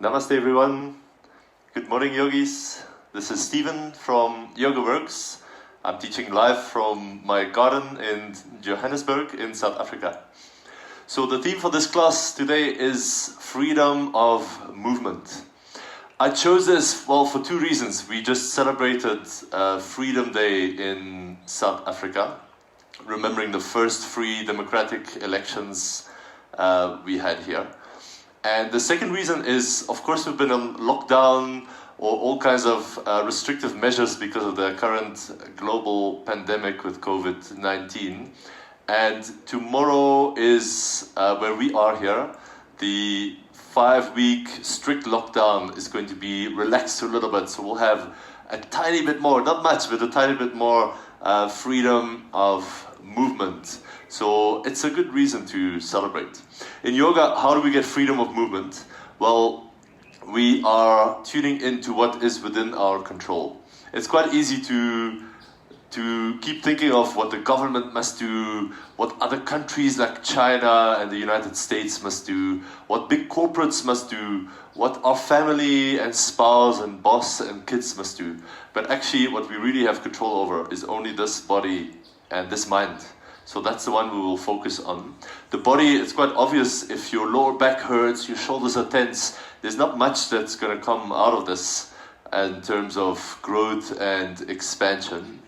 Namaste everyone. Good morning yogis. This is Stephen from Yoga Works. I'm teaching live from my garden in Johannesburg in South Africa. So the theme for this class today is freedom of movement. I chose this, well, for two reasons. We just celebrated Freedom Day in South Africa, remembering the first free democratic elections we had here. And the second reason is, of course, we've been on lockdown or all kinds of restrictive measures because of the current global pandemic with COVID-19. And tomorrow is where we are here. The 5-week strict lockdown is going to be relaxed a little bit. So we'll have a tiny bit more, not much, but a tiny bit more freedom of movement. So it's a good reason to celebrate. In yoga, how do we get freedom of movement? Well, we are tuning into what is within our control. It's quite easy to keep thinking of what the government must do, what other countries like China and the United States must do, what big corporates must do, what our family and spouse and boss and kids must do. But actually what we really have control over is only this body and this mind. So that's the one we will focus on. The body, it's quite obvious if your lower back hurts, your shoulders are tense, there's not much that's going to come out of this in terms of growth and expansion.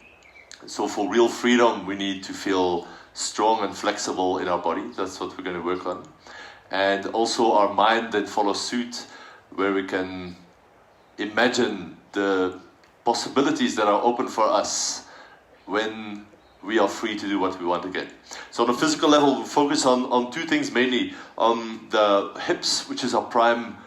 So for real freedom, we need to feel strong and flexible in our body. That's what we're going to work on. And also our mind then follows suit, where we can imagine the possibilities that are open for us when we are free to do what we want again. So on a physical level, we'll focus on two things mainly. On the hips, which is our prime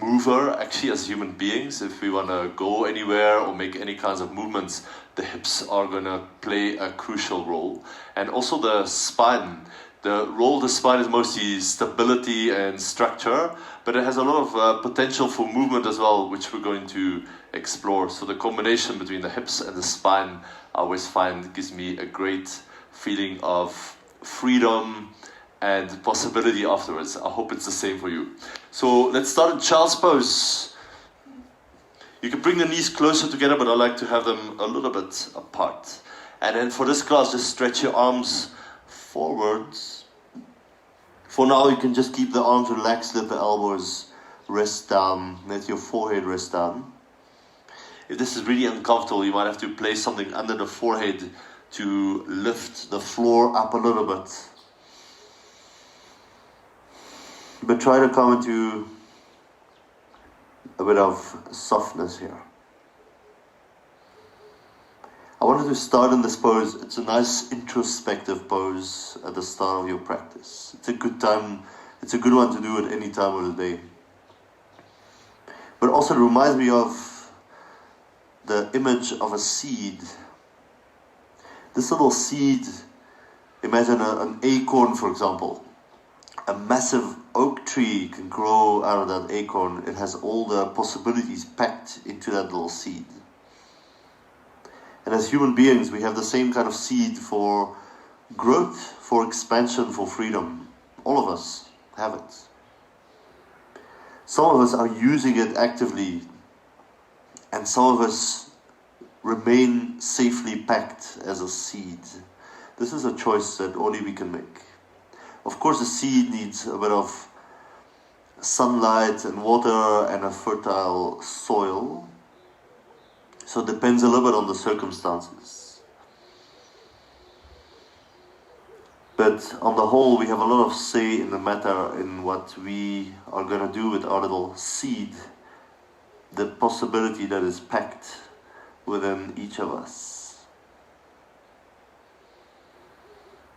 mover, actually, as human beings. If we want to go anywhere or make any kinds of movements, the hips are going to play a crucial role. And also the spine. The role of the spine is mostly stability and structure, but it has a lot of potential for movement as well, which we're going to explore. So the combination between the hips and the spine, I always find, gives me a great feeling of freedom and possibility afterwards. I hope it's the same for you. So let's start in child's pose. You can bring the knees closer together, but I like to have them a little bit apart. And then for this class, just stretch your arms forwards. For now, you can just keep the arms relaxed, let the elbows rest down, let your forehead rest down. If this is really uncomfortable, you might have to place something under the forehead to lift the floor up a little bit. But try to come into a bit of softness here. I wanted to start in this pose. It's a nice introspective pose at the start of your practice. It's a good time, it's a good one to do at any time of the day. But also it reminds me of the image of a seed. This little seed, imagine an acorn, for example. A massive oak tree can grow out of that acorn. It has all the possibilities packed into that little seed. And as human beings, we have the same kind of seed for growth, for expansion, for freedom. All of us have it. Some of us are using it actively, and some of us remain safely packed as a seed. This is a choice that only we can make. Of course, a seed needs a bit of sunlight and water and a fertile soil. So it depends a little bit on the circumstances. But on the whole, we have a lot of say in the matter in what we are going to do with our little seed, the possibility that is packed within each of us.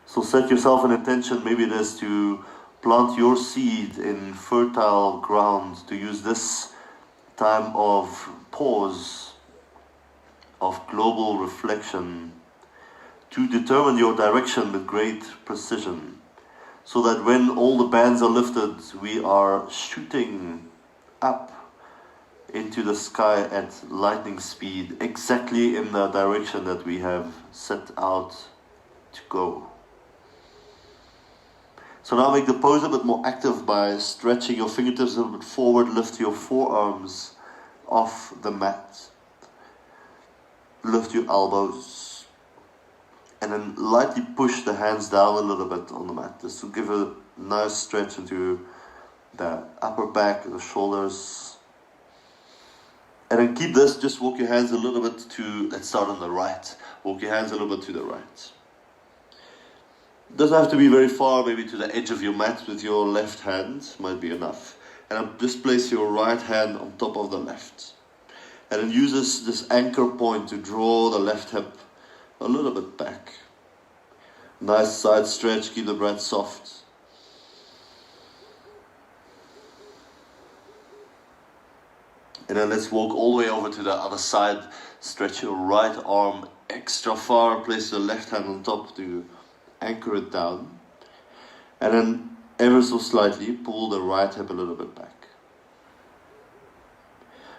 So set yourself an intention, maybe it is to plant your seed in fertile ground, to use this time of pause, of global reflection, to determine your direction with great precision, so that when all the bands are lifted, we are shooting up into the sky at lightning speed, exactly in the direction that we have set out to go. So now make the pose a bit more active by stretching your fingertips a little bit forward, lift your forearms off the mat. Lift your elbows. And then lightly push the hands down a little bit on the mat, just to give a nice stretch into the upper back, the shoulders. And then keep this, just walk your hands a little bit to, let's start on the right. Walk your hands a little bit to the right. Doesn't have to be very far, maybe to the edge of your mat with your left hand, might be enough. And just place your right hand on top of the left. And then use this anchor point to draw the left hip a little bit back. Nice side stretch, keep the breath soft. And then let's walk all the way over to the other side. Stretch your right arm extra far, place the left hand on top to anchor it down. And then ever so slightly pull the right hip a little bit back.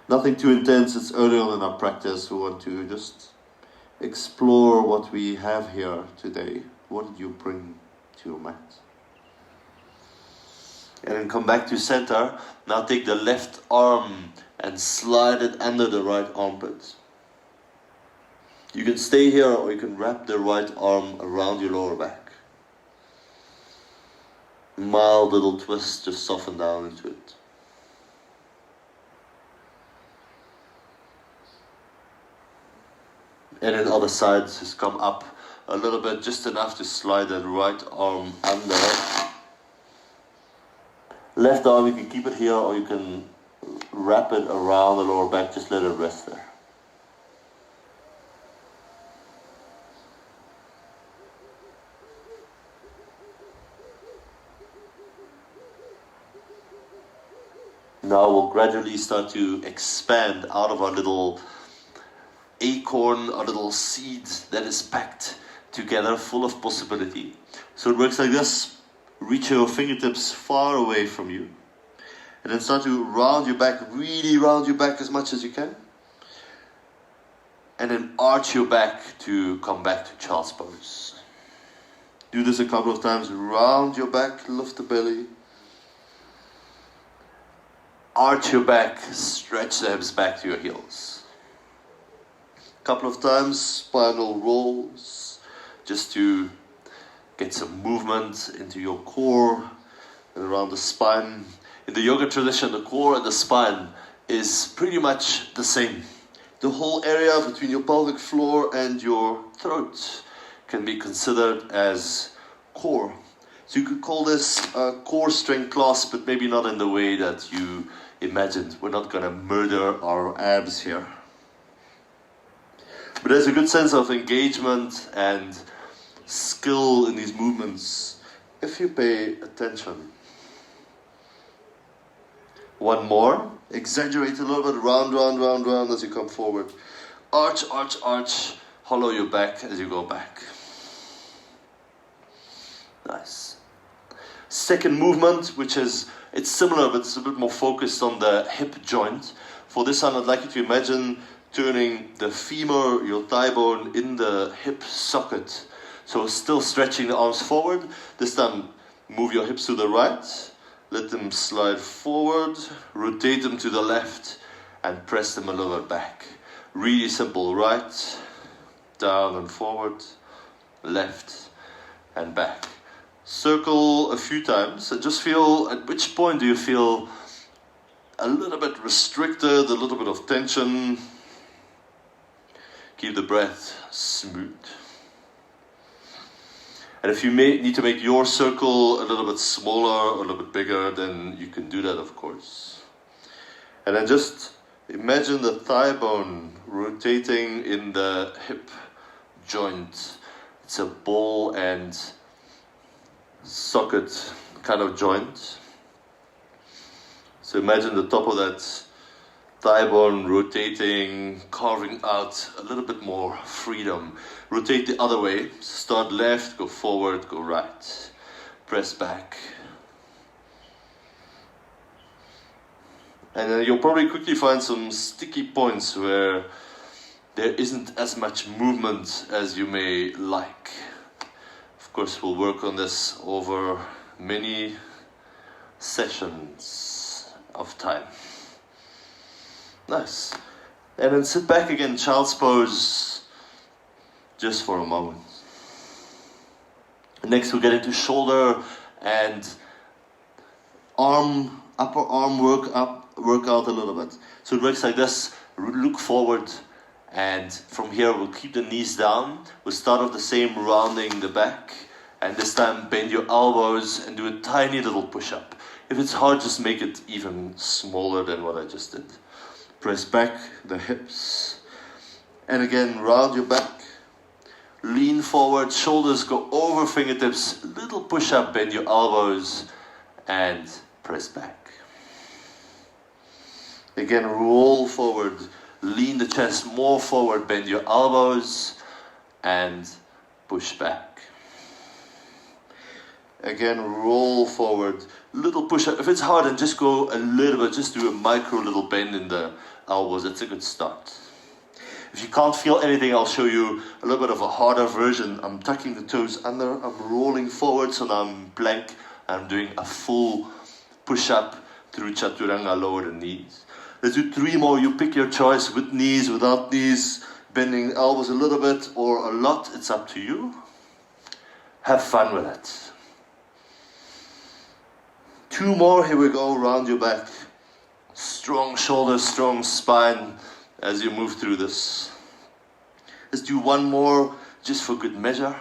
Nothing too intense, it's early on in our practice. We want to just explore what we have here today. What did you bring to your mat? And then come back to center. Now take the left arm and slide it under the right armpit. You can stay here or you can wrap the right arm around your lower back. Mild little twist, just soften down into it. And then other sides, just come up a little bit, just enough to slide that right arm under. Left arm, you can keep it here or you can wrap it around the lower back, just let it rest there. Now we'll gradually start to expand out of our little acorn, our little seed that is packed together, full of possibility. So it works like this. Reach your fingertips far away from you. And then start to round your back, really round your back as much as you can. And then arch your back to come back to child's pose. Do this a couple of times. Round your back, lift the belly. Arch your back, stretch the hips back to your heels. A couple of times, spinal rolls, just to get some movement into your core and around the spine. In the yoga tradition, the core and the spine is pretty much the same. The whole area between your pelvic floor and your throat can be considered as core. So you could call this a core strength class, but maybe not in the way that you imagined. We're not going to murder our abs here. But there's a good sense of engagement and skill in these movements if you pay attention. One more. Exaggerate a little bit. Round, round, round, round as you come forward. Arch, arch, arch. Hollow your back as you go back. Nice. Second movement, which is, it's similar, but it's a bit more focused on the hip joint. For this one, I'd like you to imagine turning the femur, your thigh bone, in the hip socket. So still stretching the arms forward. This time, move your hips to the right. Let them slide forward. Rotate them to the left. And press them a little bit back. Really simple. Right, down and forward. Left and back. Circle a few times and just feel at which point do you feel a little bit restricted, a little bit of tension. Keep the breath smooth. And if you need to make your circle a little bit smaller, a little bit bigger, then you can do that, of course. And then just imagine the thigh bone rotating in the hip joint. It's a ball and socket kind of joint. So imagine the top of that thigh bone rotating, carving out a little bit more freedom. Rotate the other way. Start left, go forward, go right. Press back. And then you'll probably quickly find some sticky points where there isn't as much movement as you may like. Of course, we'll work on this over many sessions of time. Nice. And then sit back again, child's pose, just for a moment. Next we'll get into shoulder and upper arm workout a little bit. So it works like this: look forward, and from here we'll keep the knees down. We'll start off the same, rounding the back, and this time bend your elbows and do a tiny little push-up. If it's hard, just make it even smaller than what I just did. Press back the hips, and again round your back, lean forward, shoulders go over fingertips, little push-up, bend your elbows, and press back. Again, roll forward, lean the chest more forward, bend your elbows, and push back. Again, roll forward, little push-up. If it's hard, then just go a little bit, just do a micro little bend in the elbows. That's a good start. If you can't feel anything, I'll show you a little bit of a harder version. I'm tucking the toes under, I'm rolling forward, so now I'm plank. I'm doing a full push-up through chaturanga, lower the knees. Let's do 3 more. You pick your choice, with knees, without knees, bending elbows a little bit or a lot. It's up to you. Have fun with it. 2 more. Here we go. Round your back. Strong shoulders, strong spine as you move through this. Let's do 1 more just for good measure.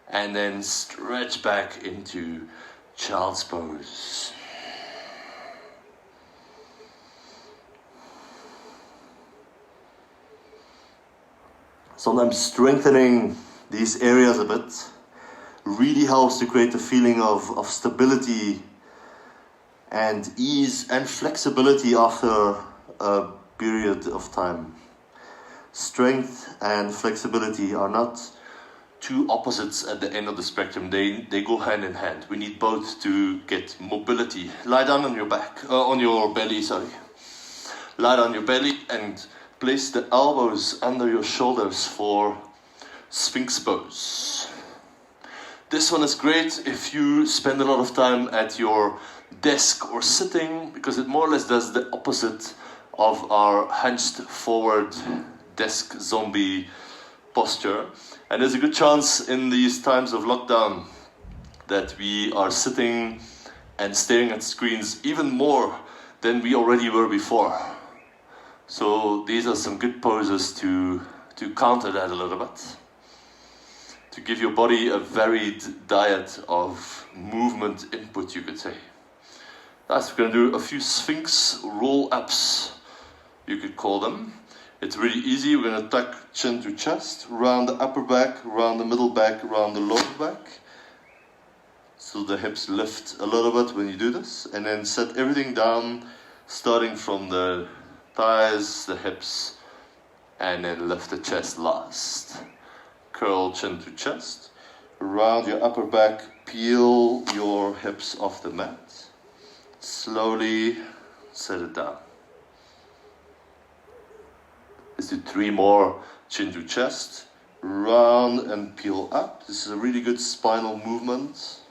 And then stretch back into child's pose. Sometimes strengthening these areas a bit really helps to create a feeling of stability and ease and flexibility after a period of time. Strength and flexibility are not two opposites at the end of the spectrum. They go hand in hand. We need both to get mobility. Lie down on your back, on your belly, sorry. Lie down on your belly and place the elbows under your shoulders for Sphinx pose. This one is great if you spend a lot of time at your desk or sitting, because it more or less does the opposite of our hunched forward desk zombie posture. And there's a good chance in these times of lockdown that we are sitting and staring at screens even more than we already were before. So these are some good poses to counter that a little bit. To give your body a varied diet of movement input, you could say. That's, we're going to do a few Sphinx roll-ups, you could call them. It's really easy. We're going to tuck chin to chest, round the upper back, round the middle back, round the lower back. So the hips lift a little bit when you do this. And then set everything down, starting from the thighs, the hips, and then lift the chest last. Curl chin to chest, round your upper back, peel your hips off the mat. Slowly set it down. Let's do 3 more, chin to chest, round and peel up. This is a really good spinal movement.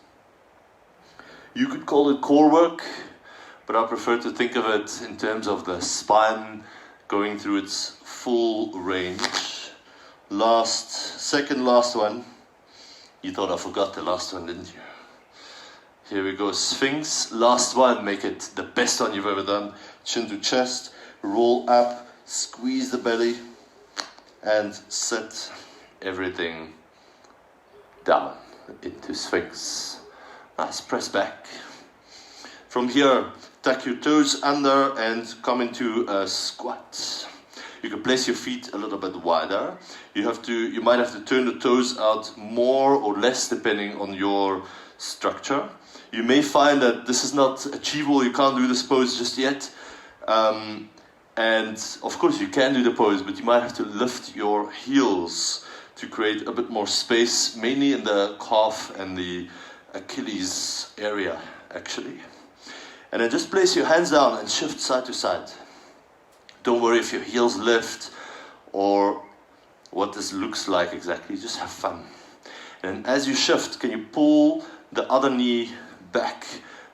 You could call it core work, but I prefer to think of it in terms of the spine going through its full range. Second last one. You thought I forgot the last one, didn't you? Here we go, Sphinx. Last one, make it the best one you've ever done. Chin to chest, roll up, squeeze the belly, and set everything down into Sphinx. Nice, press back. From here, tuck your toes under and come into a squat. You can place your feet a little bit wider. You might have to turn the toes out more or less depending on your structure. You may find that this is not achievable, you can't do this pose just yet. And of course you can do the pose, but you might have to lift your heels to create a bit more space, mainly in the calf and the Achilles area, actually. And then just place your hands down and shift side to side. Don't worry if your heels lift or what this looks like exactly, just have fun. And as you shift, can you pull the other knee back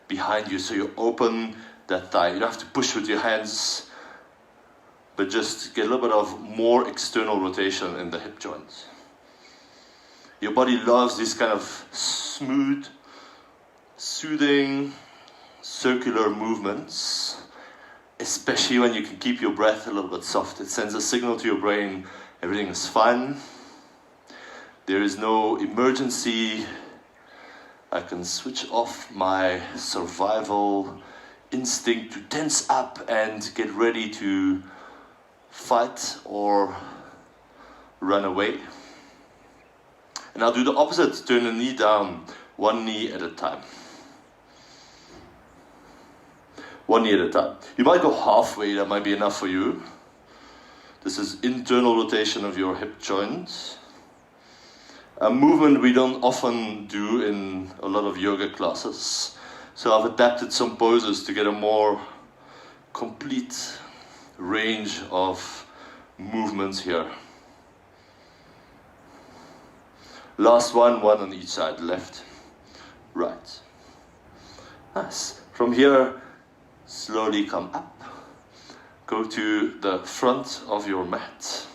behind you, so you open that thigh. You don't have to push with your hands, but just get a little bit of more external rotation in the hip joint. Your body loves these kind of smooth, soothing, circular movements, especially when you can keep your breath a little bit soft. It sends a signal to your brain, everything is fine. There is no emergency. I can switch off my survival instinct to tense up and get ready to fight or run away. And I'll do the opposite, turn the knee down, one knee at a time. One knee at a time. You might go halfway, that might be enough for you. This is internal rotation of your hip joint. A movement we don't often do in a lot of yoga classes. So I've adapted some poses to get a more complete range of movements here. Last one on each side, left, right. Nice. From here, slowly come up. Go to the front of your mat.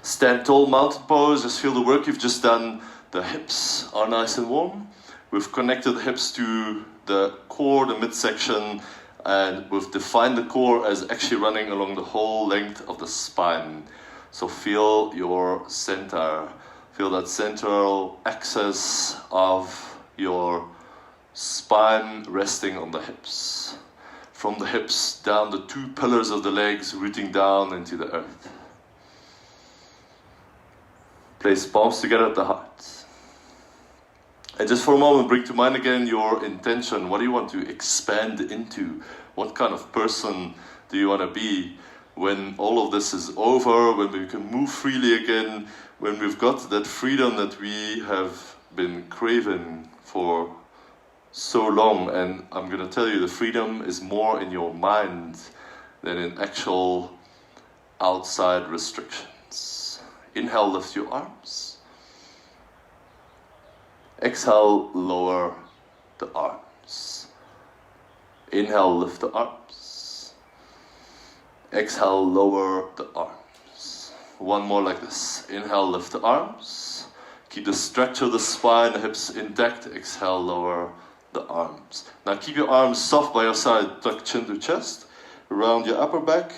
Stand tall, mountain pose. Just feel the work you've just done. The hips are nice and warm. We've connected the hips to the core, the midsection, and we've defined the core as actually running along the whole length of the spine. So feel your center. Feel that central axis of your spine resting on the hips. From the hips down the two pillars of the legs, rooting down into the earth. Place palms together at the heart. And just for a moment, bring to mind again your intention. What do you want to expand into? What kind of person do you want to be when all of this is over, when we can move freely again, when we've got that freedom that we have been craving for so long? And I'm going to tell you, the freedom is more in your mind than in actual outside restrictions. Inhale, lift your arms. Exhale, lower the arms. Inhale, lift the arms. Exhale, lower the arms. One more like this. Inhale, lift the arms. Keep the stretch of the spine, the hips intact. Exhale, lower the arms. Now keep your arms soft by your side. Tuck chin to chest. Around your upper back.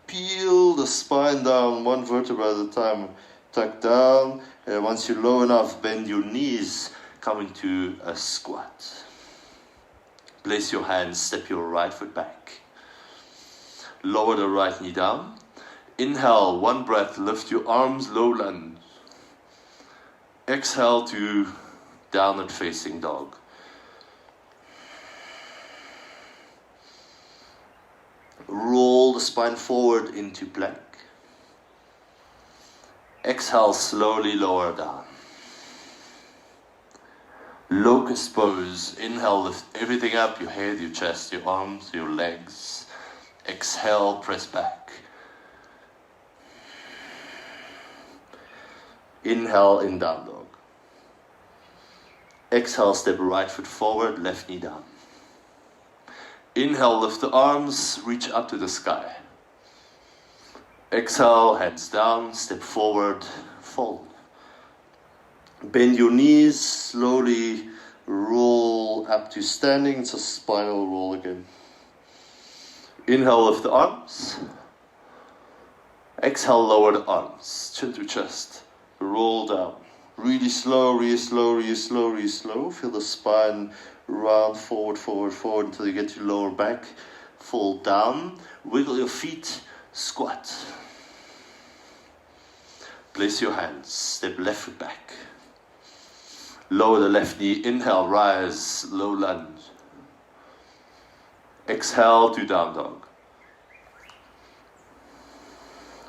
Peel the spine down, one vertebra at a time. Tuck down. And once you're low enough, bend your knees. Come into a squat. Place your hands, step your right foot back. Lower the right knee down. Inhale, one breath, lift your arms, low lunge. Exhale to downward facing dog. Roll the spine forward into plank. Exhale, slowly lower down. Locust pose. Inhale, lift everything up, your head, your chest, your arms, your legs. Exhale, press back. Inhale, in down dog. Exhale, step right foot forward, left knee down. Inhale, lift the arms, reach up to the sky. Exhale, hands down, step forward, fold. Bend your knees, slowly roll up to standing. It's a spinal roll again. Inhale, lift the arms. Exhale, lower the arms, chin to chest. Roll down. Really slow, really slow, really slow, really slow. Feel the spine round, forward, forward, forward until you get to lower back. Fall down. Wiggle your feet. Squat. Place your hands. Step left foot back. Lower the left knee. Inhale, rise, low lunge. Exhale to down dog.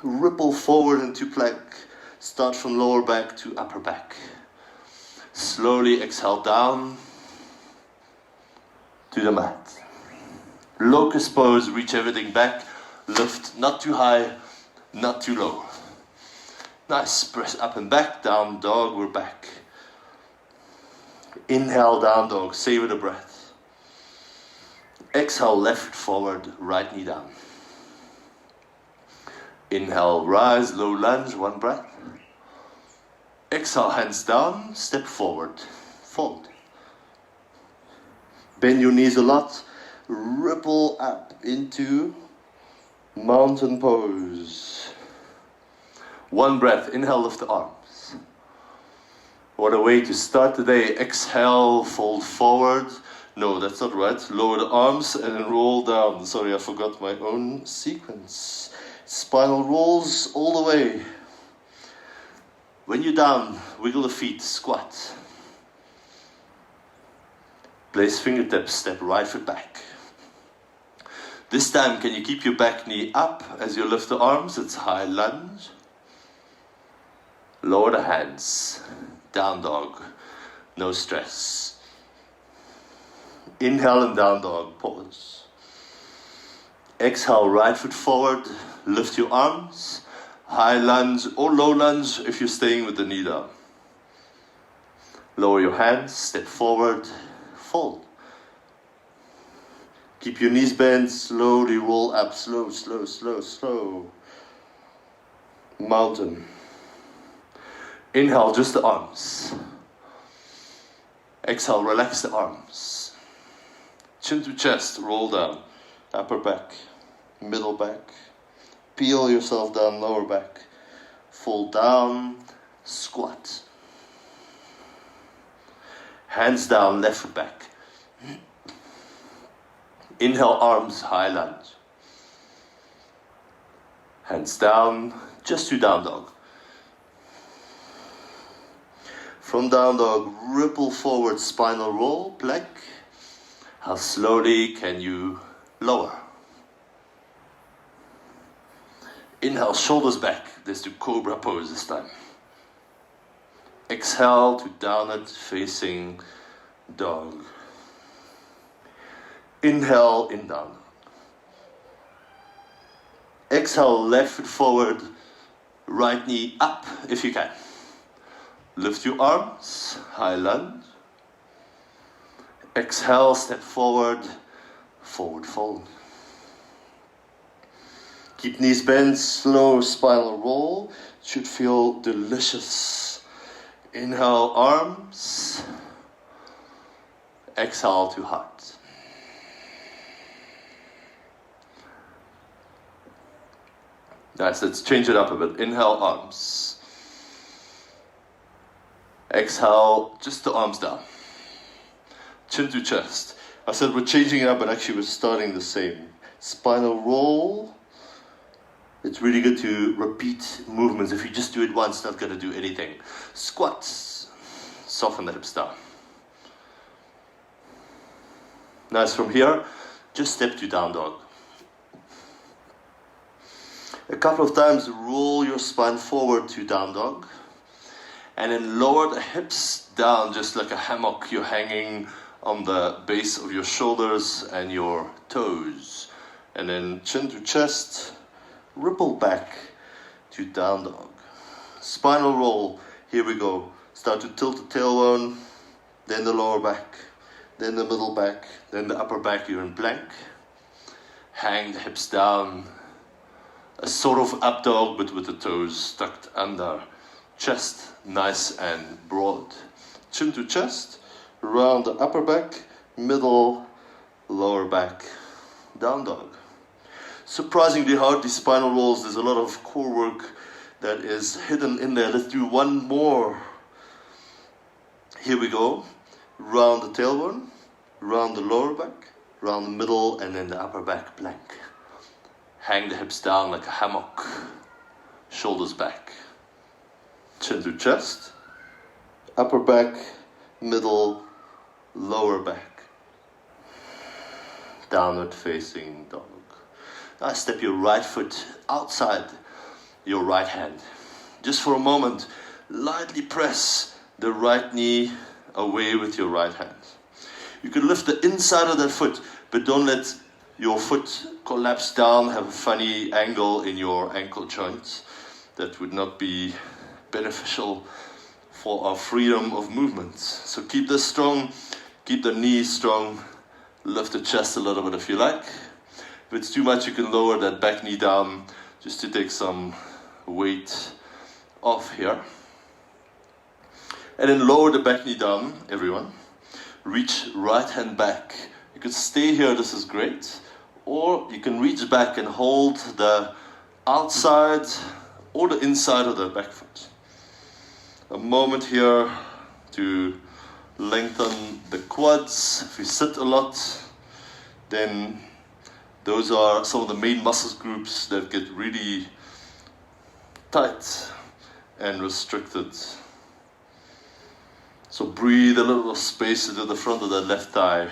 Ripple forward into plank. Start from lower back to upper back. Slowly exhale down to the mat. Locust pose, reach everything back. Lift, not too high, not too low. Nice, press up and back, down dog, we're back. Inhale, down dog, savor the breath. Exhale, left foot forward, right knee down. Inhale, rise, low lunge, one breath. Exhale, hands down, step forward, fold. Bend your knees a lot, ripple up into mountain pose. One breath, inhale, lift the arms. What a way to start the day. Exhale, fold forward. No, that's not right. Lower the arms and then roll down. Sorry, I forgot my own sequence. Spinal rolls all the way. When you're down, wiggle the feet, squat. Place fingertips, step right foot back. This time, can you keep your back knee up as you lift the arms? It's high lunge. Lower the hands, down dog, no stress. Inhale and down dog, pause. Exhale, right foot forward, lift your arms, high lunge or low lunge if you're staying with the knee down. Lower your hands, step forward, fold. Keep your knees bent, slowly roll up, slow, slow, slow, slow. Mountain. Inhale, just the arms. Exhale, relax the arms. Chin to chest, roll down. Upper back, middle back. Peel yourself down, lower back. Fold down, squat. Hands down, left foot back. Inhale, arms, high lunge. Hands down, just to down dog. From down dog, ripple forward, spinal roll, plank. How slowly can you lower? Inhale, shoulders back. Let's do cobra pose this time. Exhale to downward facing dog. Inhale, in down dog. Exhale, left foot forward, right knee up if you can. Lift your arms, high lunge. Exhale, step forward, forward fold. Keep knees bent, slow spinal roll. Should feel delicious. Inhale, arms. Exhale to heart. Nice, let's change it up a bit. Inhale, arms. Exhale, just the arms down. Chin to chest. I said we're changing it up, but actually we're starting the same. Spinal roll. It's really good to repeat movements. If you just do it once, not going to do anything. Squats. Soften the hips down. Nice, from here, just step to down dog. A couple of times, roll your spine forward to down dog. And then lower the hips down, just like a hammock. You're hanging on the base of your shoulders and your toes. And then chin to chest, ripple back to down dog. Spinal roll, here we go. Start to tilt the tailbone, then the lower back, then the middle back, then the upper back, you're in plank. Hang the hips down. A sort of up dog, but with the toes tucked under. Chest nice and broad. Chin to chest, round the upper back, middle, lower back, down dog. Surprisingly hard, these spinal rolls. There's a lot of core work that is hidden in there. Let's do one more. Here we go. Round the tailbone, round the lower back, round the middle, and then the upper back plank. Hang the hips down like a hammock. Shoulders back. Chin to chest. Upper back, middle, lower back. Downward facing dog. Now step your right foot outside your right hand. Just for a moment, lightly press the right knee away with your right hand. You can lift the inside of that foot, but don't let your foot collapse down, have a funny angle in your ankle joint. That would not be beneficial for our freedom of movement. So keep this strong, keep the knees strong, lift the chest a little bit if you like. If it's too much, you can lower that back knee down just to take some weight off here. And then lower the back knee down, everyone. Reach right hand back. You could stay here, this is great. Or you can reach back and hold the outside or the inside of the back foot. A moment here to lengthen the quads. If you sit a lot, then those are some of the main muscle groups that get really tight and restricted. So breathe a little space into the front of the left thigh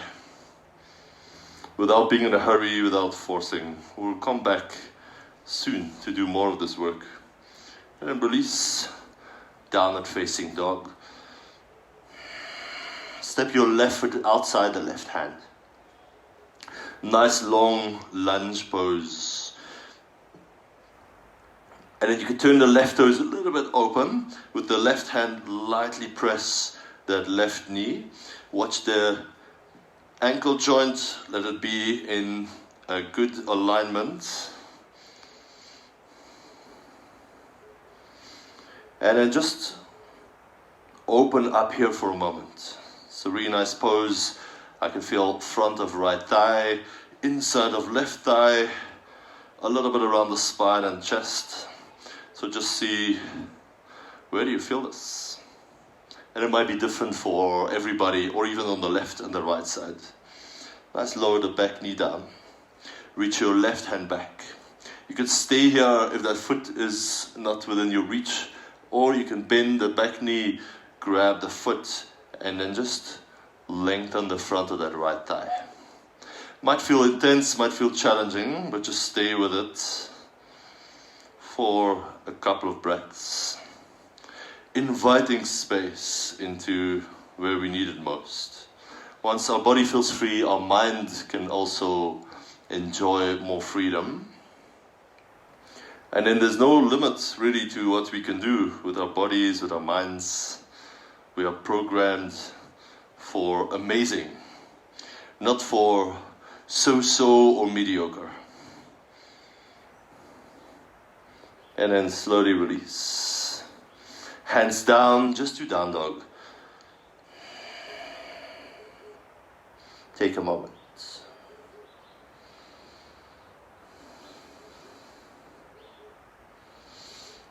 without being in a hurry, without forcing. We'll come back soon to do more of this work. And then release, downward facing dog. Step your left foot outside the left hand. Nice long lunge pose. And then you can turn the left toes a little bit open. With the left hand, lightly press that left knee. Watch the ankle joint, let it be in a good alignment. And then just open up here for a moment. It's a really nice pose. I can feel front of right thigh, inside of left thigh, a little bit around the spine and chest. So just see, where do you feel this? And it might be different for everybody, or even on the left and the right side. Nice, lower the back knee down. Reach your left hand back. You can stay here if that foot is not within your reach, or you can bend the back knee, grab the foot, and then just lengthen the front of that right thigh. Might feel intense, might feel challenging, but just stay with it for a couple of breaths. Inviting space into where we need it most. Once our body feels free, our mind can also enjoy more freedom. And then there's no limit really to what we can do with our bodies, with our minds. We are programmed for amazing, not for so-so or mediocre. And then slowly release. Hands down, just do down dog. Take a moment.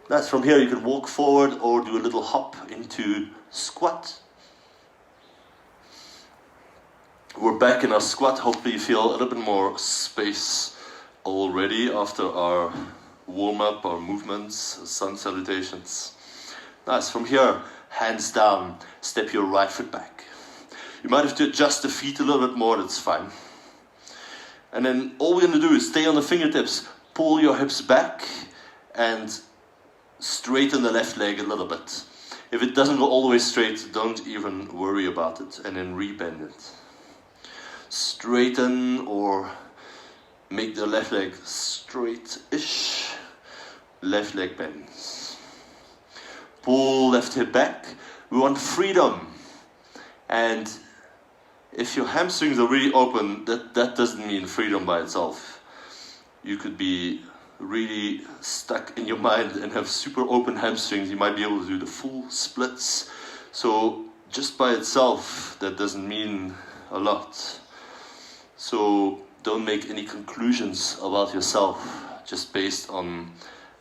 Nice, from here you can walk forward or do a little hop into squat. We're back in our squat. Hopefully you feel a little bit more space already after our warm-up, our movements, sun salutations. Nice, from here, hands down, step your right foot back. You might have to adjust the feet a little bit more, that's fine. And then all we're going to do is stay on the fingertips, pull your hips back and straighten the left leg a little bit. If it doesn't go all the way straight, don't even worry about it, and then rebend it. Straighten or make the left leg straight-ish. Left leg bends. Pull left hip back. We want freedom. And if your hamstrings are really open, that doesn't mean freedom by itself. You could be really stuck in your mind and have super open hamstrings. You might be able to do the full splits. So just by itself, that doesn't mean a lot. So don't make any conclusions about yourself just based on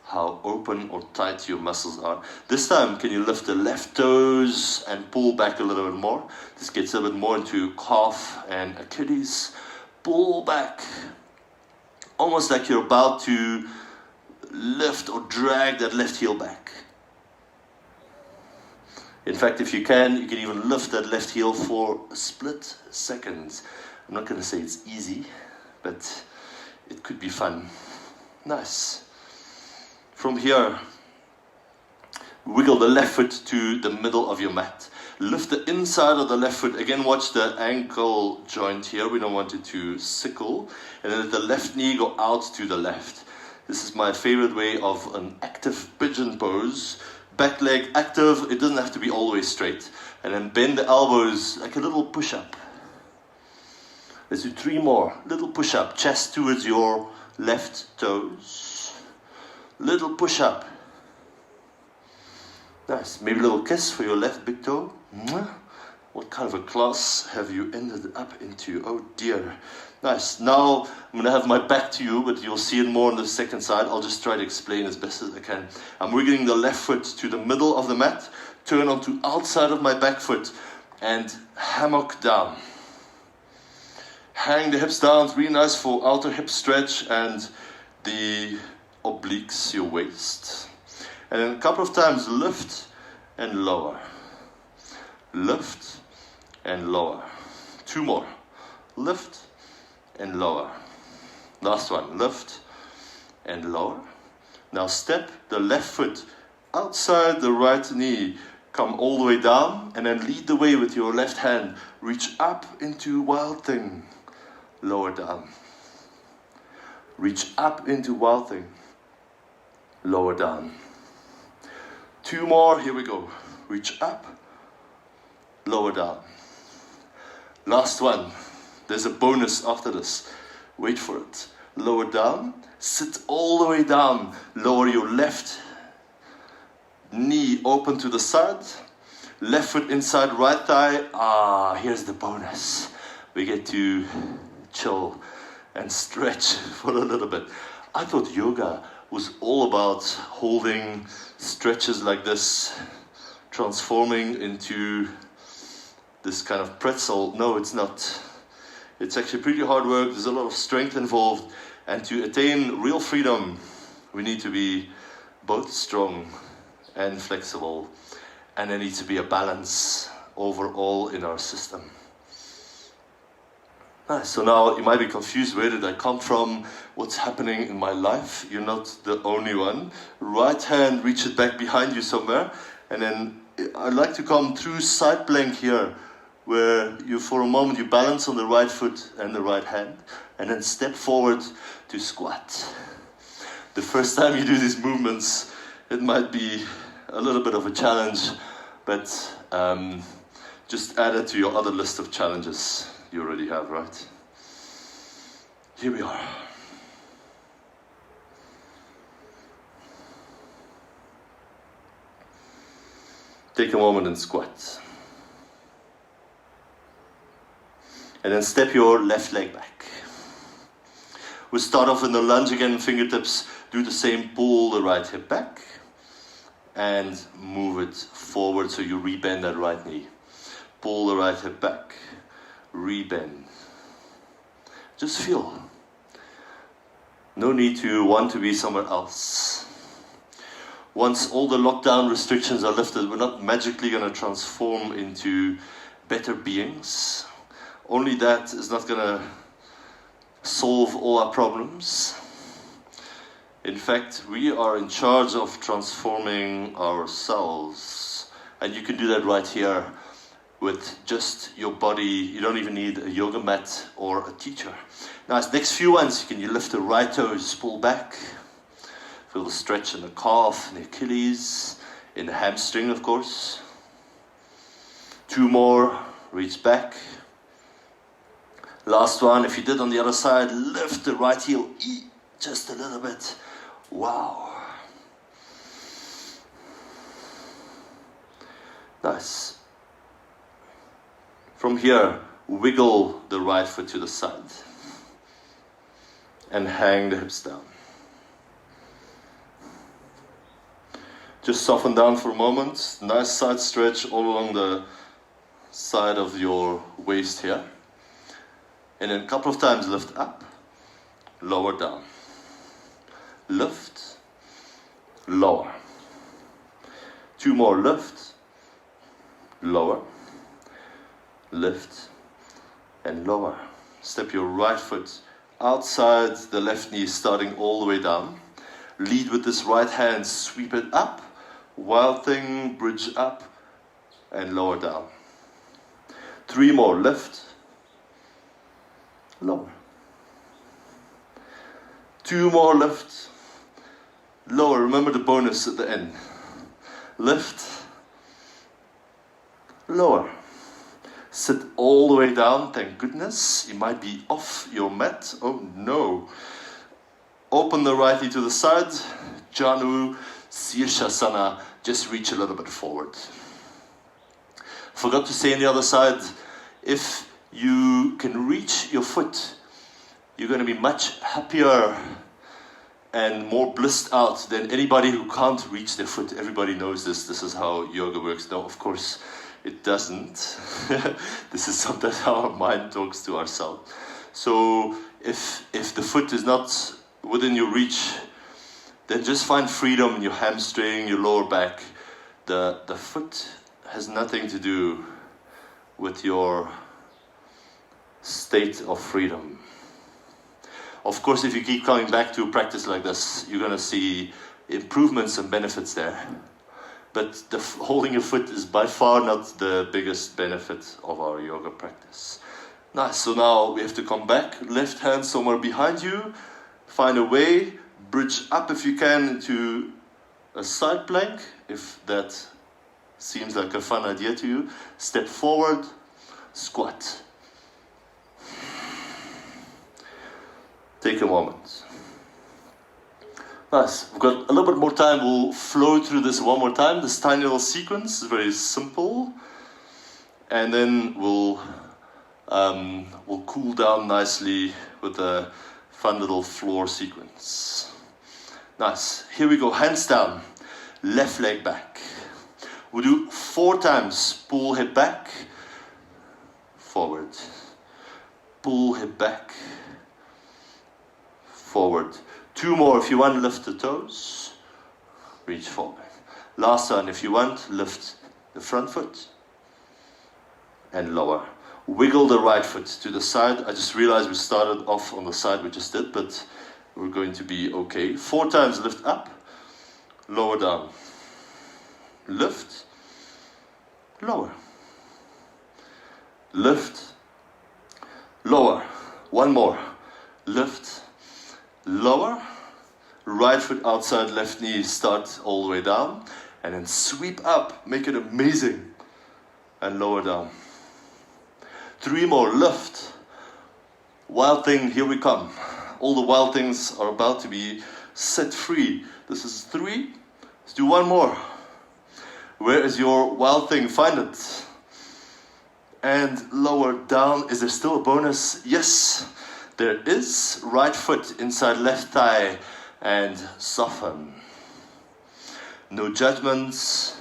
how open or tight your muscles are. This time, can you lift the left toes and pull back a little bit more? This gets a bit more into calf and Achilles. Pull back. Almost like you're about to lift or drag that left heel back. In fact, if you can even lift that left heel for a split second. I'm not going to say it's easy, but it could be fun. Nice. From here, wiggle the left foot to the middle of your mat. Lift the inside of the left foot. Again, watch the ankle joint here. We don't want it to sickle. And then let the left knee go out to the left. This is my favorite way of an active pigeon pose. back leg active. It doesn't have to be all the way straight. And then bend the elbows like a little push-up. Let's do 3 more. Little push-up, chest towards your left toes. Little push-up. Nice. Maybe a little kiss for your left big toe. What kind of a class have you ended up into? Oh dear. Nice. Now I'm going to have my back to you, but you'll see it more on the second side. I'll just try to explain as best as I can. I'm wiggling the left foot to the middle of the mat, turn onto outside of my back foot, and hammock down. Hang the hips down. It's really nice for outer hip stretch and the obliques, your waist. And then a couple of times lift and lower. Lift and lower. 2 more. Lift and lower. Last one. Lift and lower. Now step the left foot outside the right knee. Come all the way down and then lead the way with your left hand. Reach up into Wild Thing. Lower down. Reach up into Wild Thing. Lower down. 2 more. Here we go. Reach up. Lower down. Last one. There's a bonus after this. Wait for it. Lower down. Sit all the way down. Lower your left knee open to the side. Left foot inside right thigh. Here's the bonus. We get to chill and stretch for a little bit. I thought yoga was all about holding stretches like this, transforming into this kind of pretzel. No, it's not. It's actually pretty hard work. There's a lot of strength involved. And to attain real freedom, we need to be both strong and flexible. And there needs to be a balance overall in our system. Nice. So now you might be confused, where did I come from? What's happening in my life? You're not the only one. Right hand reaches back behind you somewhere. And then I'd like to come through side plank here, where you, for a moment, you balance on the right foot and the right hand, and then step forward to squat. The first time you do these movements, it might be a little bit of a challenge, but just add it to your other list of challenges you already have, right? Here we are. Take a moment and squat. And then step your left leg back. We'll start off in the lunge again, fingertips. Do the same, pull the right hip back. And move it forward so you rebend that right knee. Pull the right hip back. Rebend. Just feel. No need to want to be somewhere else. Once all the lockdown restrictions are lifted, we're not magically going to transform into better beings. Only that is not going to solve all our problems. In fact, we are in charge of transforming ourselves. And you can do that right here with just your body. You don't even need a yoga mat or a teacher. Now, as next few ones, you lift the right toes, pull back. Feel the stretch in the calf, in the Achilles, in the hamstring, of course. 2 more, reach back. Last one, if you did on the other side, lift the right heel, just a little bit. Wow. Nice. From here, wiggle the right foot to the side. And hang the hips down. Just soften down for a moment. Nice side stretch all along the side of your waist here. And then a couple of times lift up, lower down. Lift, lower. 2 more, lift, lower, lift, and lower. Step your right foot outside the left knee, starting all the way down. Lead with this right hand, sweep it up. Wild Thing, bridge up, and lower down. 3 more, lift, lower. 2 more, lift, lower. Remember the bonus at the end. lift, lower. Sit all the way down, thank goodness. You might be off your mat. Oh no. Open the right knee to the side. Janu, Shirshasana. Just reach a little bit forward. Forgot to say on the other side, if you can reach your foot, you're going to be much happier and more blissed out than anybody who can't reach their foot. Everybody knows this. This is how yoga works. No, of course, it doesn't. This is sometimes how our mind talks to ourselves. So if the foot is not within your reach, then just find freedom in your hamstring, your lower back. The foot has nothing to do with your state of freedom. Of course, if you keep coming back to a practice like this, you're going to see improvements and benefits there. But holding your foot is by far not the biggest benefit of our yoga practice. Nice, so now we have to come back. Left hand somewhere behind you. Find a way, bridge up if you can into a side plank, if that seems like a fun idea to you. Step forward, squat. Take a moment. Nice. We've got a little bit more time. We'll flow through this one more time. This tiny little sequence is very simple. And then we'll cool down nicely with a fun little floor sequence. Nice. Here we go. Hands down. Left leg back. We'll do 4 times. Pull hip back. Forward. Pull hip back. Forward. 2 more if you want, lift the toes. Reach forward. Last one if you want, lift the front foot. And lower. Wiggle the right foot to the side. I just realized we started off on the side we just did, but we're going to be okay. 4 times lift up. Lower down. Lift. Lower. Lift. Lower. 1 more. Lift. Lower, right foot outside, left knee, start all the way down, and then sweep up, make it amazing, and lower down. 3 more, lift, wild thing, here we come. All the wild things are about to be set free. This is 3, let's do 1 more. Where is your wild thing? Find it. And lower down. Is there still a bonus? Yes. There is. Right foot inside left thigh and soften. No judgments,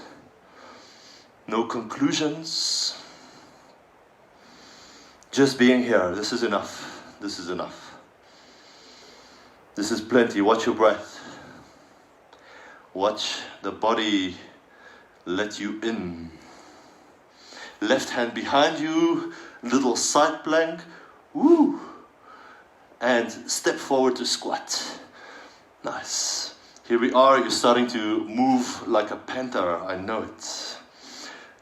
no conclusions. Just being here. This is enough. This is enough. This is plenty. Watch your breath. Watch the body let you in. Left hand behind you, little side plank. Woo! And step forward to squat. Nice. Here we are, you're starting to move like a panther, I know it.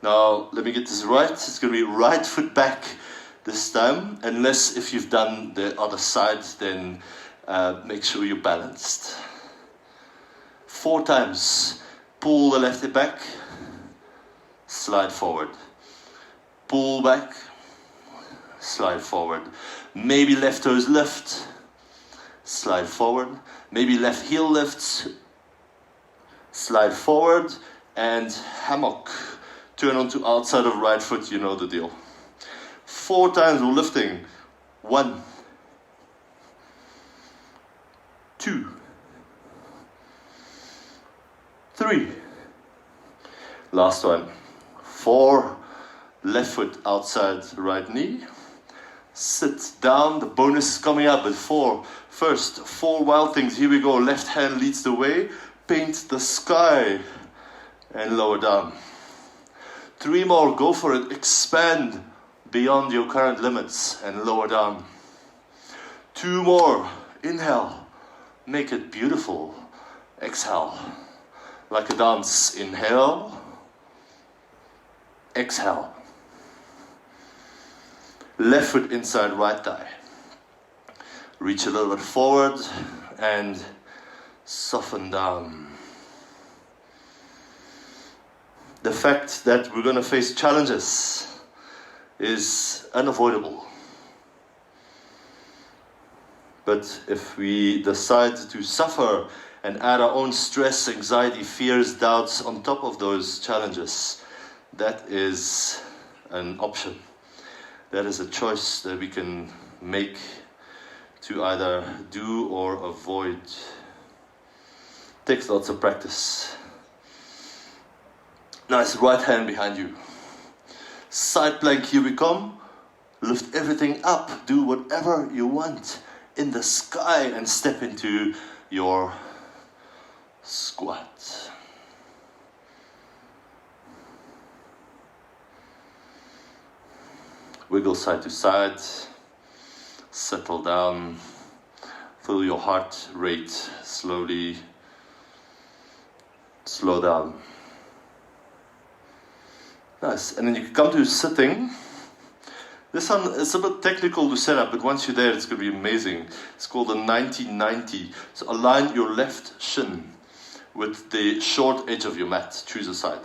Now, let me get this right. It's going to be right foot back this time. Unless if you've done the other side, then make sure you're balanced. 4 times. Pull the left hip back. Slide forward. Pull back. Slide forward. Maybe left toes lift. Slide forward. Maybe left heel lifts. Slide forward. And hammock. Turn onto outside of right foot, you know the deal. 4 times we're lifting. 1. 2. 3. Last one. 4. Left foot outside right knee. Sit down. The bonus is coming up with 4. First, 4 wild things. Here we go. Left hand leads the way. Paint the sky. And lower down. 3 more. Go for it. Expand beyond your current limits and lower down. 2 more. Inhale. Make it beautiful. Exhale. Like a dance. Inhale. Exhale. Left foot inside right thigh. Reach a little bit forward and soften down. the fact that we're going to face challenges is unavoidable. But if we decide to suffer and add our own stress, anxiety, fears, doubts on top of those challenges, that is an option. That is a choice that we can make to either do or avoid. Takes lots of practice. Nice, right hand behind you. Side plank, here we come. Lift everything up. Do whatever you want in the sky and step into your squat. Wiggle side to side. Settle down. Feel your heart rate slowly slow down. Nice. And then you can come to sitting. This one is a bit technical to set up, but once you're there, it's going to be amazing. It's called a 90-90. So align your left shin with the short edge of your mat. Choose a side.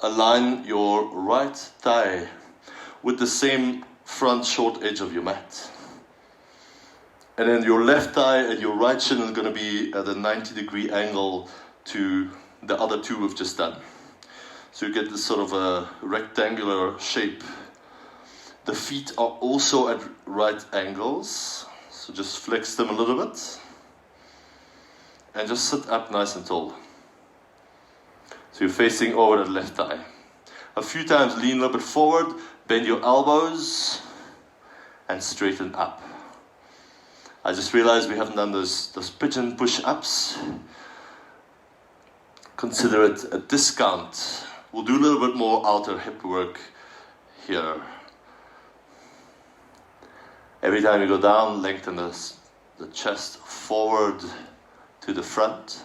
Align your right thigh with the same front short edge of your mat. And then your left thigh and your right shin are going to be at a 90-degree angle to the other two we've just done. So you get this sort of a rectangular shape. The feet are also at right angles, so just flex them a little bit. And just sit up nice and tall. So you're facing over that left thigh. A few times lean a little bit forward, bend your elbows, and straighten up. I just realized we haven't done those pigeon push-ups. Consider it a discount. We'll do a little bit more outer hip work here. Every time you go down, lengthen the chest forward to the front.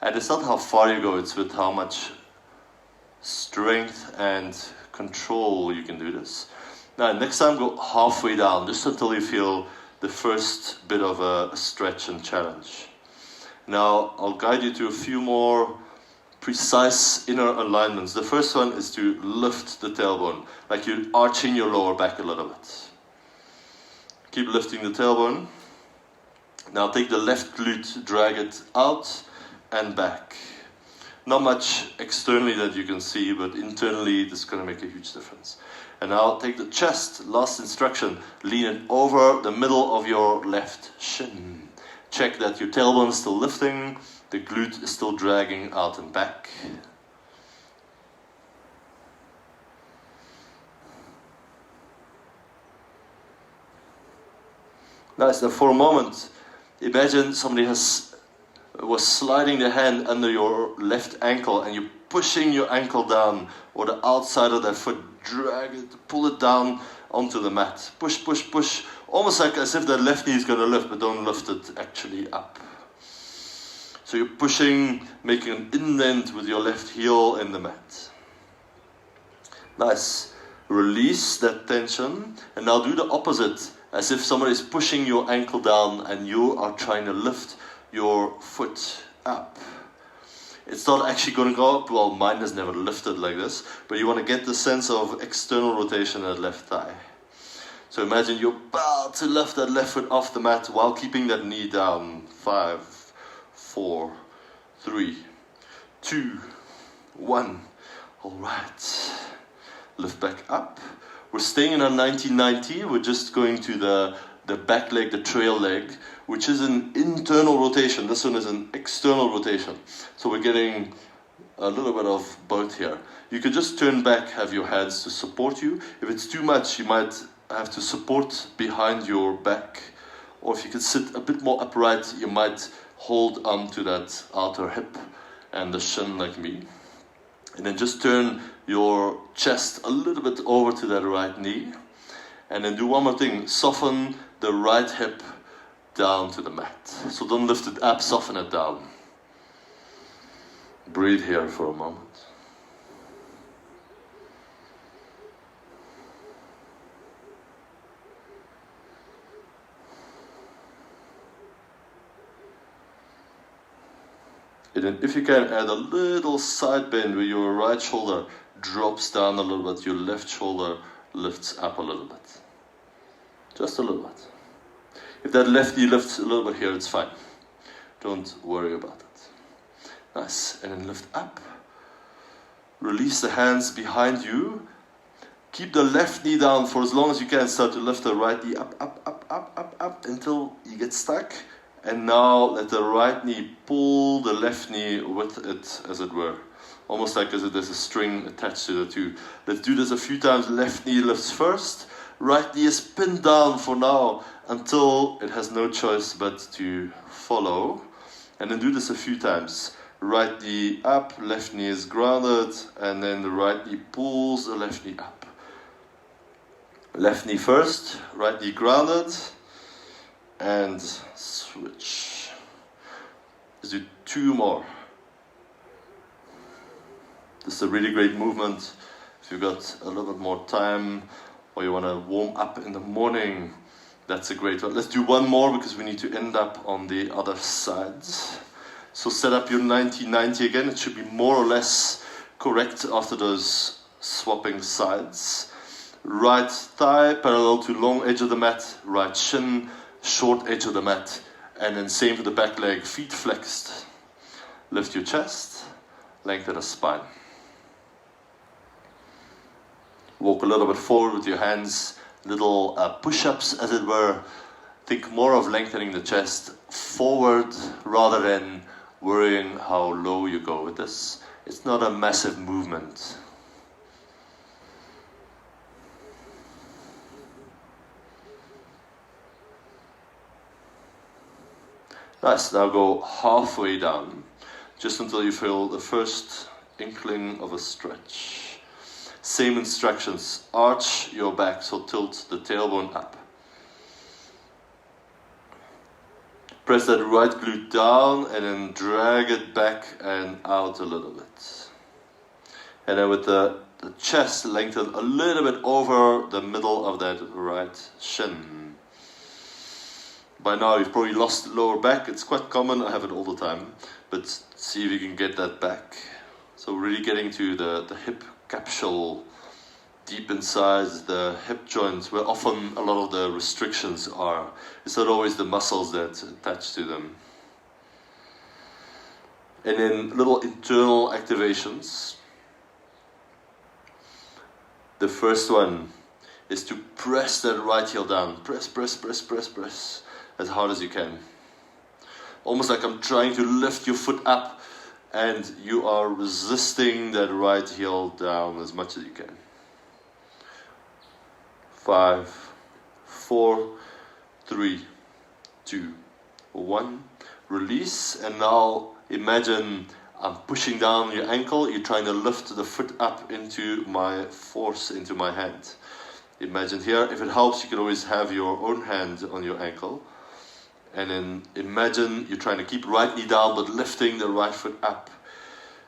And it's not how far you go, it's with how much strength and control you can do this. Now, next time go halfway down, just until you feel the first bit of a stretch and challenge. Now, I'll guide you to a few more precise inner alignments. The first one is to lift the tailbone, like you're arching your lower back a little bit. Keep lifting the tailbone. Now take the left glute, drag it out and back. Not much externally that you can see, but internally this is going to make a huge difference. And now take the chest, last instruction, lean it over the middle of your left shin. Check that your tailbone is still lifting, the glute is still dragging out and back. Nice. Now for a moment, imagine somebody was sliding their hand under your left ankle and you're pushing your ankle down or the outside of their foot, drag it, pull it down onto the mat. Push, push, push. Almost like as if the left knee is going to lift, but don't lift it actually up. So you're pushing, making an indent with your left heel in the mat. Nice. Release that tension and now do the opposite. As if somebody is pushing your ankle down and you are trying to lift your foot up. It's not actually going to go up. Well, mine has never lifted like this, but you want to get the sense of external rotation at left thigh. So imagine you're about to lift that left foot off the mat while keeping that knee down. 5, 4, 3, 2, 1. All right. Lift back up. We're staying in our 90-90. We're just going to the back leg, the trail leg, which is an internal rotation. This one is an external rotation. So we're getting a little bit of both here. You could just turn back, have your hands to support you. If it's too much, you might have to support behind your back. Or if you could sit a bit more upright, you might hold on to that outer hip and the shin like me. And then just turn your chest a little bit over to that right knee. And then do one more thing. Soften the right hip down to the mat. So don't lift it up, soften it down. Breathe here for a moment. And then if you can, add a little side bend where your right shoulder drops down a little bit, your left shoulder lifts up a little bit. Just a little bit. If that left knee lifts a little bit here, it's fine. Don't worry about it. Nice. And then lift up. Release the hands behind you. Keep the left knee down for as long as you can. Start to lift the right knee up, up, up, up, up, up until you get stuck. And now let the right knee pull the left knee with it, as it were. Almost like as if there's a string attached to the two. Let's do this a few times. Left knee lifts first. Right knee is pinned down for now until it has no choice but to follow. And then do this a few times. Right knee up, left knee is grounded, and then the right knee pulls the left knee up. Left knee first, right knee grounded, and switch. Let's do 2 more. This is a really great movement if you've got a little bit more time or you want to warm up in the morning. That's a great one. Let's do 1 more because we need to end up on the other side. So set up your 90-90 again. It should be more or less correct after those swapping sides. Right thigh parallel to long edge of the mat. Right shin, short edge of the mat. And then same for the back leg, feet flexed. Lift your chest, lengthen the spine. Walk a little bit forward with your hands, little push-ups as it were. Think more of lengthening the chest forward rather than worrying how low you go with this. It's not a massive movement. Nice, now go halfway down, just until you feel the first inkling of a stretch. Same instructions, arch your back, so tilt the tailbone up. Press that right glute down and then drag it back and out a little bit. And then with the chest lengthen a little bit over the middle of that right shin. By now you've probably lost the lower back. It's quite common, I have it all the time. But see if you can get that back. So really getting to the hip capsule, deep inside the hip joints, where often a lot of the restrictions are. It's not always the muscles that attach to them. And then little internal activations. The first one is to press that right heel down. Press, press, press, press, press. As hard as you can. Almost like I'm trying to lift your foot up and you are resisting that right heel down as much as you can. 5, 4, 3, 2, 1. Release, and now imagine I'm pushing down your ankle. You're trying to lift the foot up into my force, into my hand. Imagine here, if it helps, you can always have your own hand on your ankle. And then imagine you're trying to keep right knee down but lifting the right foot up.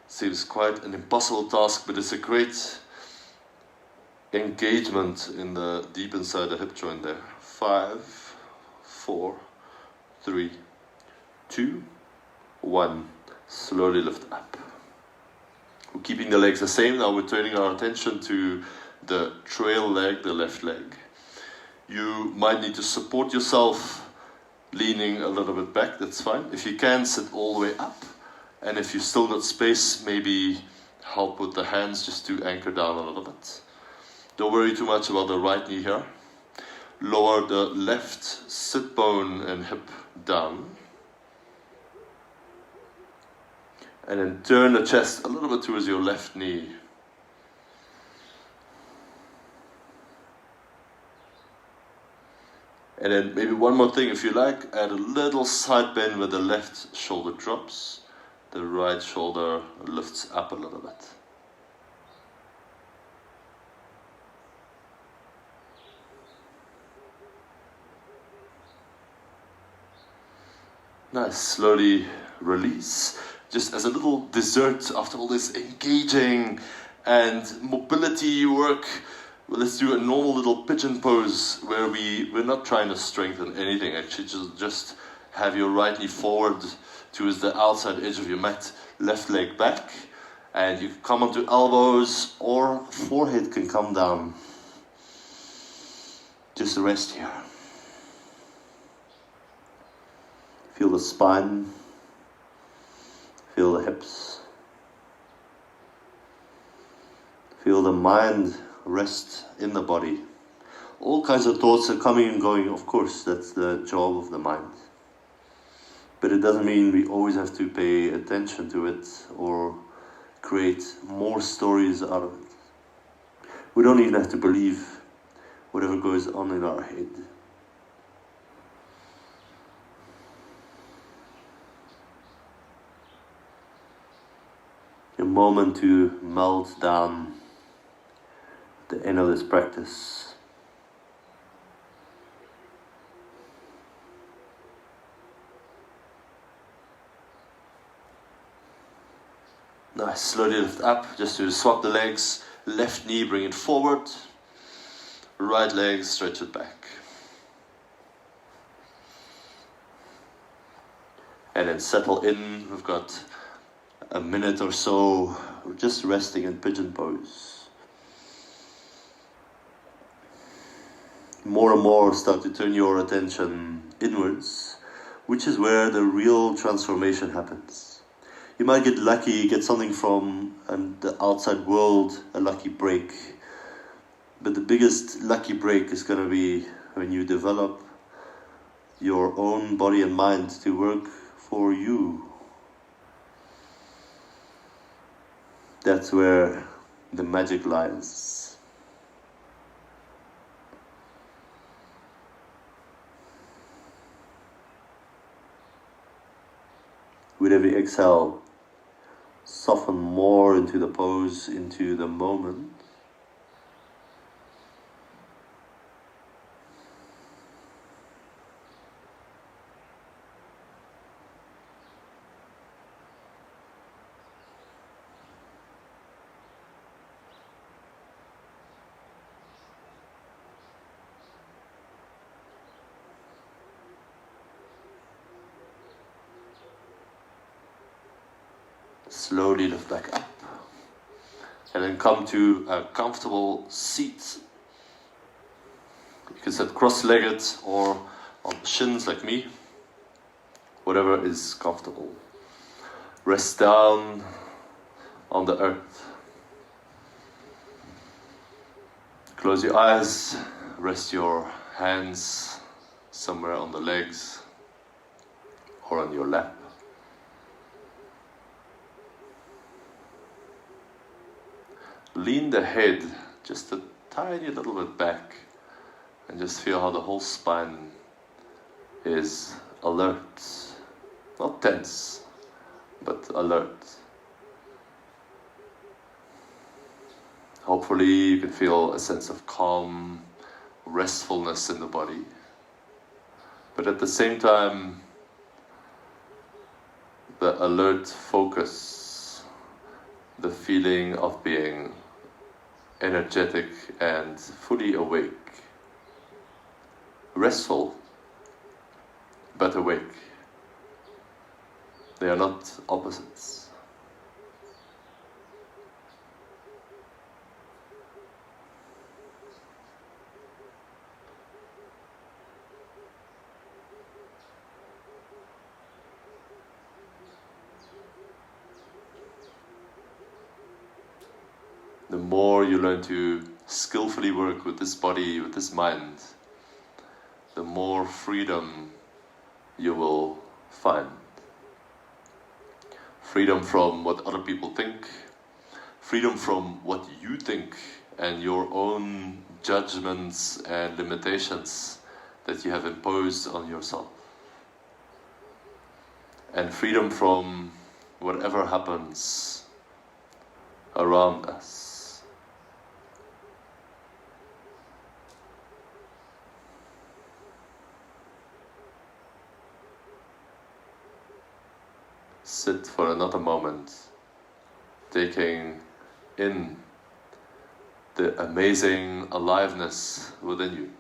Seems quite an impossible task, but it's a great engagement in the deep inside the hip joint there. 5, 4, 3, 2, 1. Slowly lift up. We're keeping the legs the same. Now we're turning our attention to the trail leg, the left leg. You might need to support yourself leaning a little bit back, that's fine. If you can, sit all the way up. And if you've still got space, maybe help with the hands just to anchor down a little bit. Don't worry too much about the right knee here. Lower the left sit bone and hip down. And then turn the chest a little bit towards your left knee. And then maybe one more thing if you like, add a little side bend where the left shoulder drops, the right shoulder lifts up a little bit. Nice, slowly release. Just as a little dessert after all this engaging and mobility work. Well, let's do a normal little pigeon pose where we're not trying to strengthen anything actually, just have your right knee forward towards the outside edge of your mat, left leg back, and you can come onto elbows or forehead can come down. Just rest here. Feel the spine, feel the hips, feel the mind rest in the body. All kinds of thoughts are coming and going, of course, that's the job of the mind. But it doesn't mean we always have to pay attention to it or create more stories out of it. We don't even have to believe whatever goes on in our head. A moment to melt down at the end of this practice. Nice, slowly lift up, just to swap the legs. Left knee, bring it forward. Right leg, stretch it back. And then settle in. We've got a minute or so, just resting in pigeon pose. More and more start to turn your attention inwards, which is where the real transformation happens. You might get lucky, get something from the outside world, a lucky break. But the biggest lucky break is going to be when you develop your own body and mind to work for you. That's where the magic lies. With every exhale, soften more into the pose, into the moment. Slowly lift back up. And then come to a comfortable seat. You can sit cross-legged or on the shins like me. Whatever is comfortable. Rest down on the earth. Close your eyes. Rest your hands somewhere on the legs or on your lap. Lean the head just a tiny little bit back and just feel how the whole spine is alert. Not tense, but alert. Hopefully you can feel a sense of calm, restfulness in the body. But at the same time, the alert focus, the feeling of being energetic and fully awake. Restful, but awake. They are not opposites. The more you learn to skillfully work with this body, with this mind, the more freedom you will find. Freedom from what other people think, freedom from what you think and your own judgments and limitations that you have imposed on yourself. And freedom from whatever happens around us. Sit for another moment, taking in the amazing aliveness within you.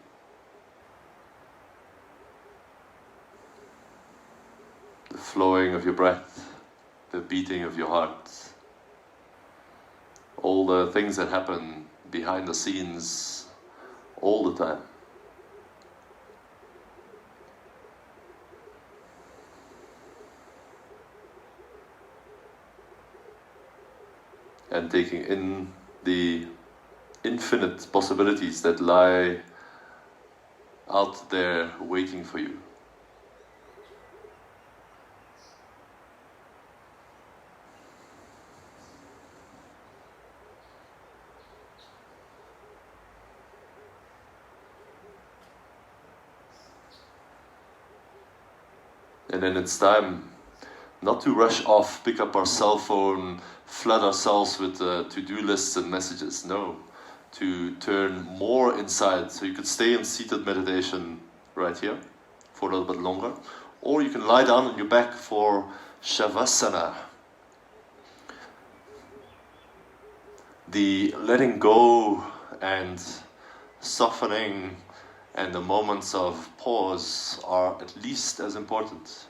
The flowing of your breath, the beating of your heart, all the things that happen behind the scenes all the time. And taking in the infinite possibilities that lie out there waiting for you. And then it's time not to rush off, pick up our cell phone, flood ourselves with to-do lists and messages. No, to turn more inside. So you could stay in seated meditation right here for a little bit longer, or you can lie down on your back for Shavasana. The letting go and softening and the moments of pause are at least as important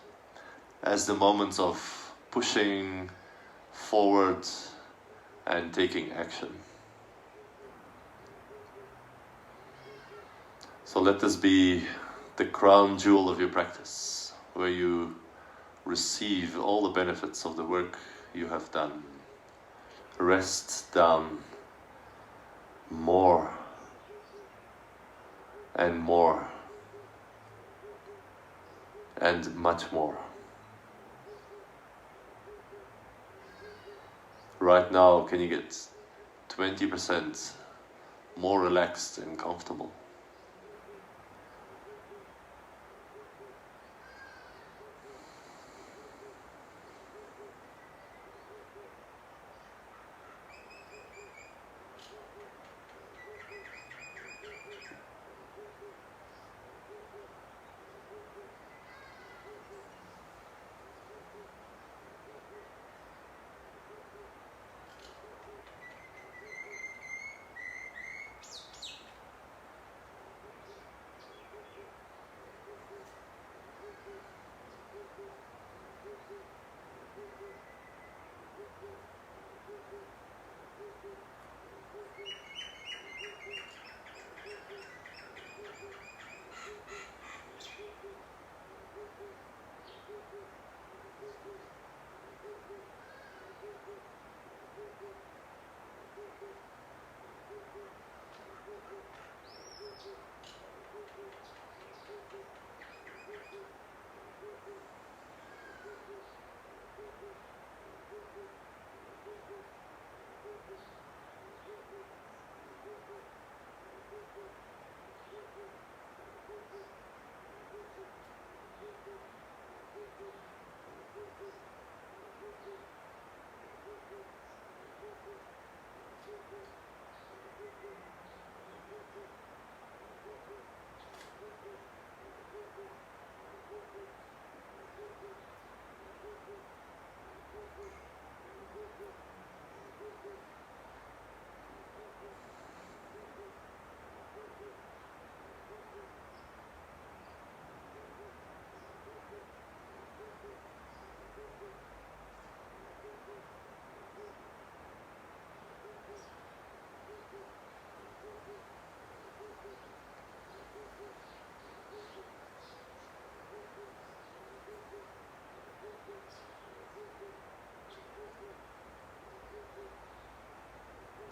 as the moments of pushing forward and taking action. So let this be the crown jewel of your practice, where you receive all the benefits of the work you have done. Rest down more and more and much more. Right now, can you get 20% more relaxed and comfortable?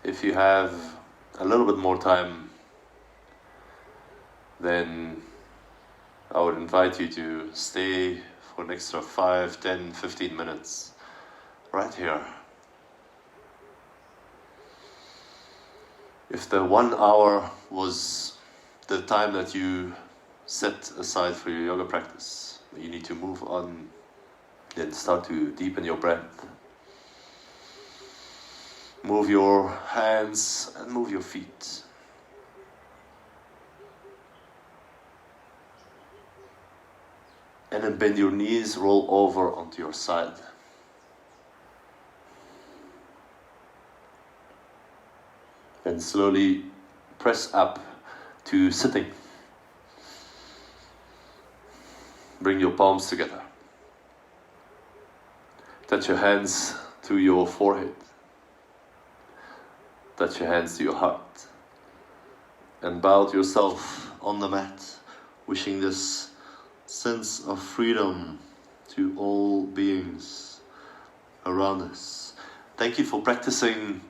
If you have a little bit more time, then I would invite you to stay for an extra 5, 10, 15 minutes right here. If the 1 hour was the time that you set aside for your yoga practice, you need to move on, then start to deepen your breath. Move your hands and move your feet. And then bend your knees, roll over onto your side. And slowly press up to sitting. Bring your palms together. Touch your hands to your forehead. Touch your hands to your heart. And bow to yourself on the mat, wishing this sense of freedom to all beings around us. Thank you for practicing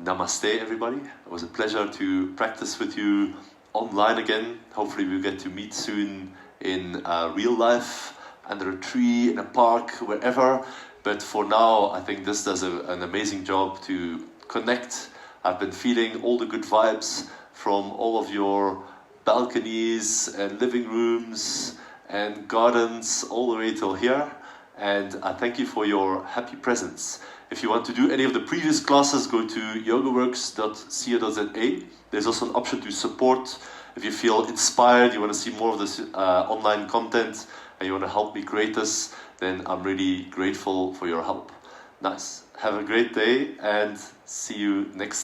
Namaste, everybody. It was a pleasure to practice with you online again. Hopefully we'll get to meet soon in real life, under a tree, in a park, wherever. But for now, I think this does an amazing job to connect. I've been feeling all the good vibes from all of your balconies and living rooms and gardens all the way till here. And I thank you for your happy presence. If you want to do any of the previous classes, go to yogaworks.co.za. There's also an option to support. If you feel inspired, you want to see more of this online content, and you want to help me create this, then I'm really grateful for your help. Nice. Have a great day and see you next